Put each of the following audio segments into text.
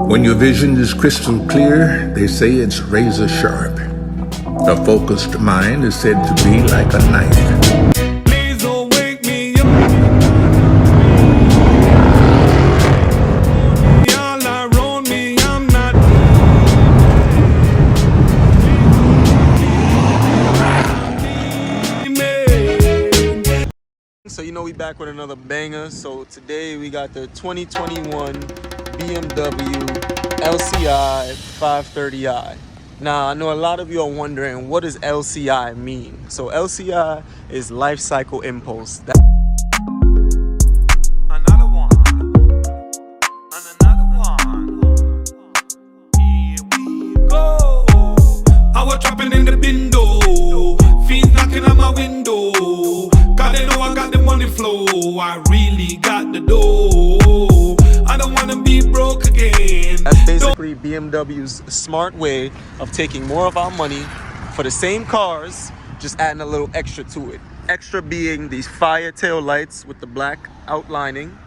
When your vision is crystal clear, they say it's razor sharp. A focused mind is said to be like a knife. Please don't wake me up. Y'all around me, I'm not. So you know we back with another banger. So today we got the 2021 BMW LCI 530i. Now I know a lot of you are wondering, what does LCI mean? So LCI is life cycle impulse. Another one. Here we go. I was trapping in the window. Fiends knocking on my window. Cause they know I got the money flow. I really got the dough. I don't wanna be broke again. That's basically BMW's smart way of taking more of our money for the same cars, just adding a little extra to it. Extra being these fire tail lights with the black outlining,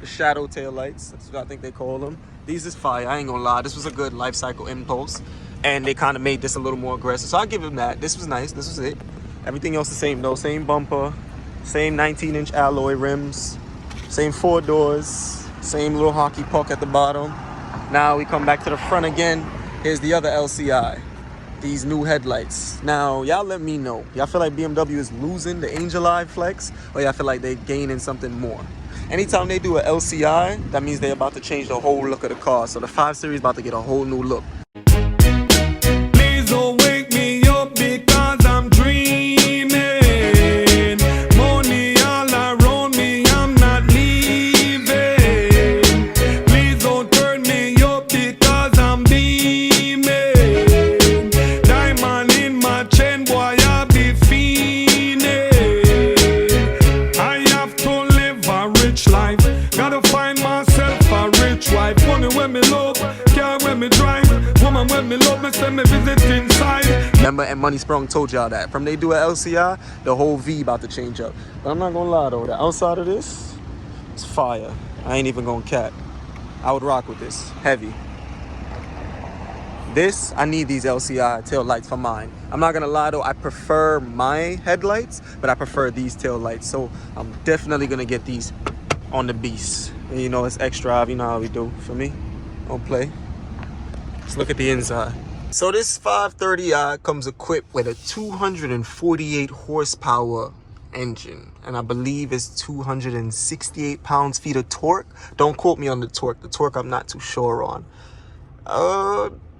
the shadow tail lights, that's what I think they call them. These is fire, I ain't gonna lie. This was a good life cycle impulse, and they kind of made this a little more aggressive. So I'll give them that. This was nice, this was it. Everything else the same though, same bumper, same 19-inch alloy rims, same 4 doors, same little hockey puck at the bottom. Now we come back to the front again. Here's the other LCI, these new headlights. Now y'all let me know, y'all feel like BMW is losing the Angel Eye flex, or y'all feel like they gaining something more? Anytime they do a LCI, that means they're about to change the whole look of the car. So the 5 Series about to get a whole new look. Please don't wake me up because I'm dreaming. Money all around me, I'm not leaving. Please don't turn me up because I'm beaming. Diamond in my chain, boy, I be fiending. I have to live a rich life. Gotta find myself a rich wife. Money when me love, car when me drive. Woman when me love, me send me visit inside. Remember, and Money Sprung told y'all that from they do a LCI, the whole V about to change up. But I'm not gonna lie though, the outside of this, it's fire. I ain't even gonna cap. I would rock with this, heavy. This, I need these LCI tail lights for mine. I'm not gonna lie though, I prefer my headlights, but I prefer these tail lights. So I'm definitely gonna get these on the beast. And you know, it's X-Drive, you know how we do. For me, don't play. Let's look at the inside. So this 530i comes equipped with a 248 horsepower engine, and I believe it's 268 pounds-feet of torque. Don't quote me on the torque. The torque I'm not too sure on.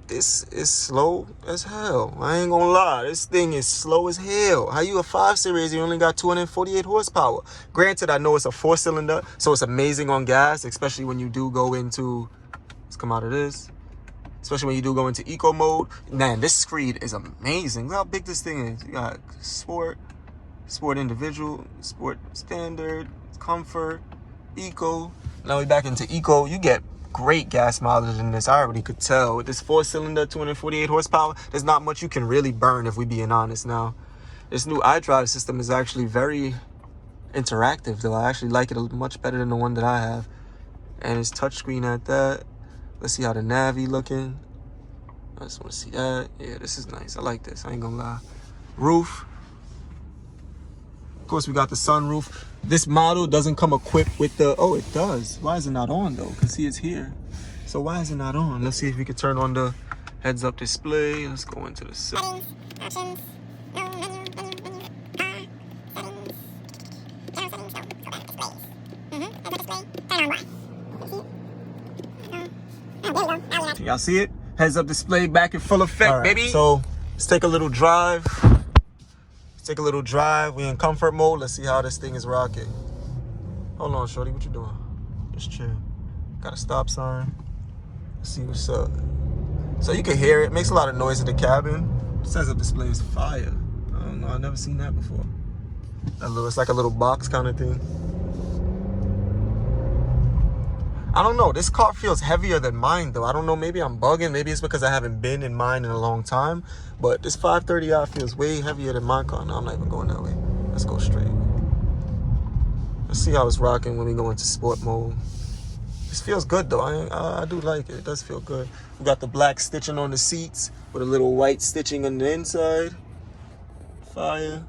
This is slow as hell. I ain't gonna lie. This thing is slow as hell. How you a 5 Series, you only got 248 horsepower? Granted, I know it's a 4-cylinder, so it's amazing on gas, especially when you do go into, let's come out of this. Especially when you do go into eco mode. Man, this screed is amazing. Look how big this thing is. You got sport, sport individual, sport standard, comfort, eco. Now we back into eco. You get great gas mileage in this. I already could tell. With this 4-cylinder, 248 horsepower, there's not much you can really burn if we being honest now. This new iDrive system is actually very interactive though. I actually like it much better than the one that I have. And it's touchscreen at that. Let's see how the Navi looking. I just want to see that. Yeah, this is nice. I like this. I ain't gonna lie. Roof. Of course, we got the sunroof. This model doesn't come equipped with the... Oh, it does. Why is it not on, though? Because see, it's here. So why is it not on? Let's see if we can turn on the heads-up display. Let's go into the settings. Options. No menu. Y'all see it? Heads up display back in full effect, right, baby. So let's take a little drive. We in comfort mode. Let's see how this thing is rocking. Hold on, shorty, what you doing? Just chill. Got a stop sign. Let's see what's up. So you can hear it. Makes a lot of noise in the cabin. This heads up display is fire. I don't know. I've never seen that before. It's like a little box kind of thing. I don't know. This car feels heavier than mine, though. I don't know. Maybe I'm bugging. Maybe it's because I haven't been in mine in a long time. But this 530i feels way heavier than my car. No, I'm not even going that way. Let's go straight. Let's see how it's rocking when we go into sport mode. This feels good though. I do like it. It does feel good. We got the black stitching on the seats with a little white stitching on the inside. Fire.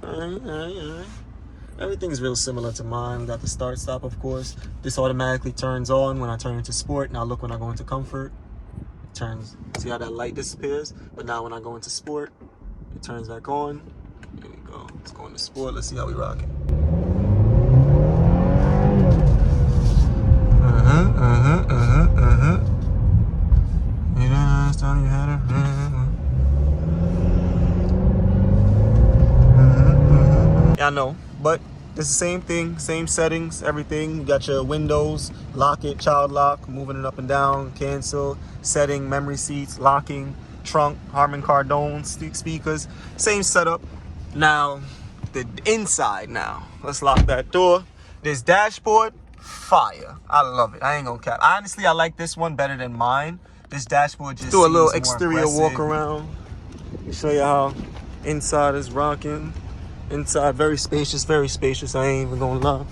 Alright. Everything's real similar to mine. We got the start stop, of course. This automatically turns on when I turn into sport. Now look, when I go into comfort, it turns. See how that light disappears? But now when I go into sport, it turns back on. There we go. Let's go into sport. Let's see how we rock it. You know, last time you had a Yeah, I know, but it's the same thing, same settings, everything. You got your windows, lock it, child lock, moving it up and down, cancel, setting, memory seats, locking, trunk, Harman Kardon speakers, same setup. Now, the inside now. Let's lock that door. This dashboard, fire. I love it. I ain't gonna cap. Honestly, I like this one better than mine. This dashboard just do a little exterior walk around. Let me show you how inside is rocking. Inside, very spacious, very spacious. I ain't even gonna lie.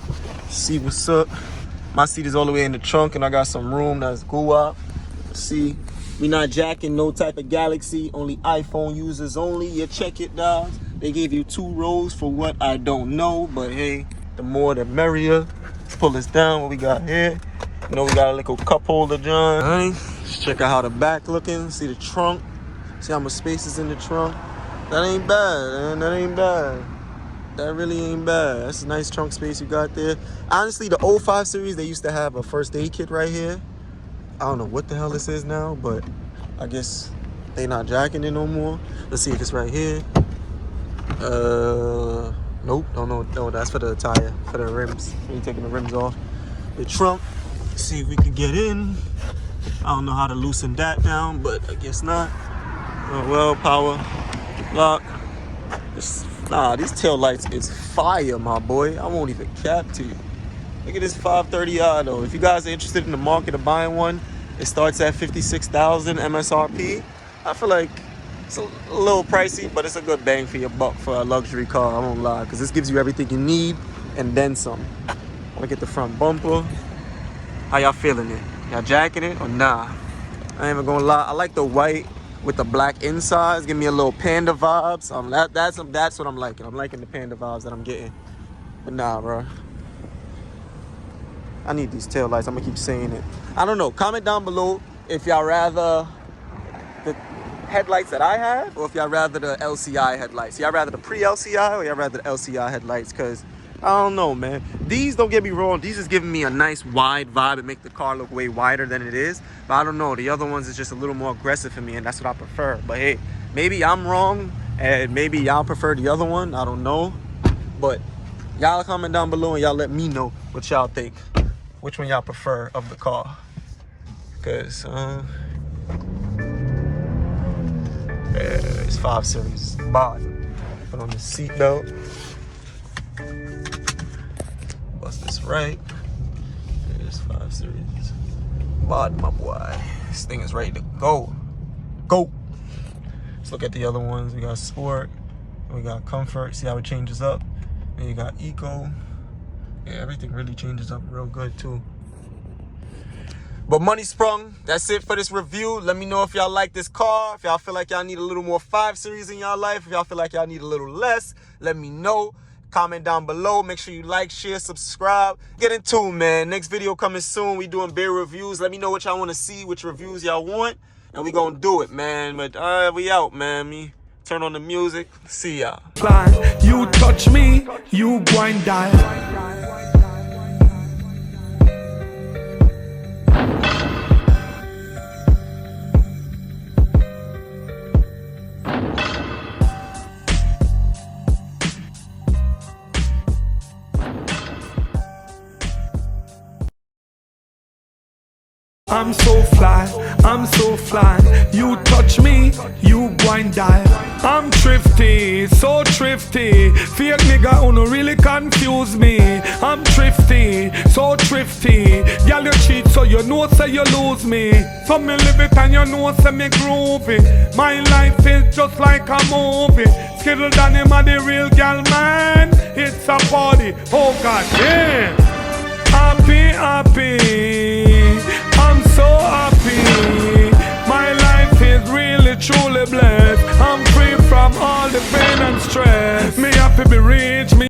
See what's up. My seat is all the way in the trunk, and I got some room that's go up. See, we not jacking no type of Galaxy. Only iPhone users only. You check it, dogs. They gave you 2 rows for what I don't know, but hey, the more the merrier. Let's pull this down. What we got here? You know, we got a little cup holder, John. All right. Let's check out how the back looking. See the trunk. See how much space is in the trunk. That ain't bad, man. That ain't bad. That really ain't bad. That's a nice trunk space you got there. Honestly, the 05 series, they used to have a first aid kit right here. I don't know what the hell this is now, but I guess they not jacking it no more. Let's see if it's right here. Nope. No, that's for the tire, for the rims. We're taking the rims off. The trunk. Let's see if we can get in. I don't know how to loosen that down, but I guess not. Oh well, power lock. Nah, these tail lights is fire, my boy. I won't even cap to you. Look at this 530i though. If you guys are interested in the market of buying one, it starts at $56,000 MSRP. I feel like it's a little pricey, but it's a good bang for your buck for a luxury car. I won't lie, because this gives you everything you need and then some. I want to get the front bumper. How y'all feeling it? Y'all jacking it or nah? I ain't even gonna lie. I like the white with the black insides. Give me a little panda vibes. That's what I'm liking. I'm liking the panda vibes that I'm getting. But nah, bro. I need these tail lights. I'm gonna keep saying it. I don't know. Comment down below if y'all rather the headlights that I have or if y'all rather the LCI headlights. Y'all rather the pre-LCI or y'all rather the LCI headlights? Because I don't know, man. These, don't get me wrong, these is giving me a nice wide vibe and make the car look way wider than it is. But I don't know, the other ones is just a little more aggressive for me, and that's what I prefer. But hey, maybe I'm wrong and maybe y'all prefer the other one. I don't know. But y'all comment down below and y'all let me know what y'all think. Which one y'all prefer of the car. Because, it's 5 Series. Bottom. Put on the seatbelt. Bust this right. There's 5 Series. Bottom, my boy. This thing is ready to go. Go. Let's look at the other ones. We got Sport. We got Comfort. See how it changes up. And you got Eco. Yeah, everything really changes up real good too. But money sprung. That's it for this review. Let me know if y'all like this car. If y'all feel like y'all need a little more 5 Series in y'all life. If y'all feel like y'all need a little less, let me know. Comment down below. Make sure you like, share, subscribe. Get in tune, man. Next video coming soon. We doing beer reviews. Let me know what y'all want to see, which reviews y'all want, and we gonna do it, man. But we out, man. Me turn on the music. See y'all. You touch me, you grind die. I'm so fly, you touch me, you grind die. I'm thrifty, so thrifty. Fake nigga who no really confuse me. I'm thrifty, so thrifty. Girl you cheat so you know say you lose me. So me live it and you know say me groovy. My life is just like a movie. Skittle than him a the real girl man. It's a party, oh god damn. Happy so happy. My life is really truly blessed. I'm free from all the pain and stress. Me happy be rich, me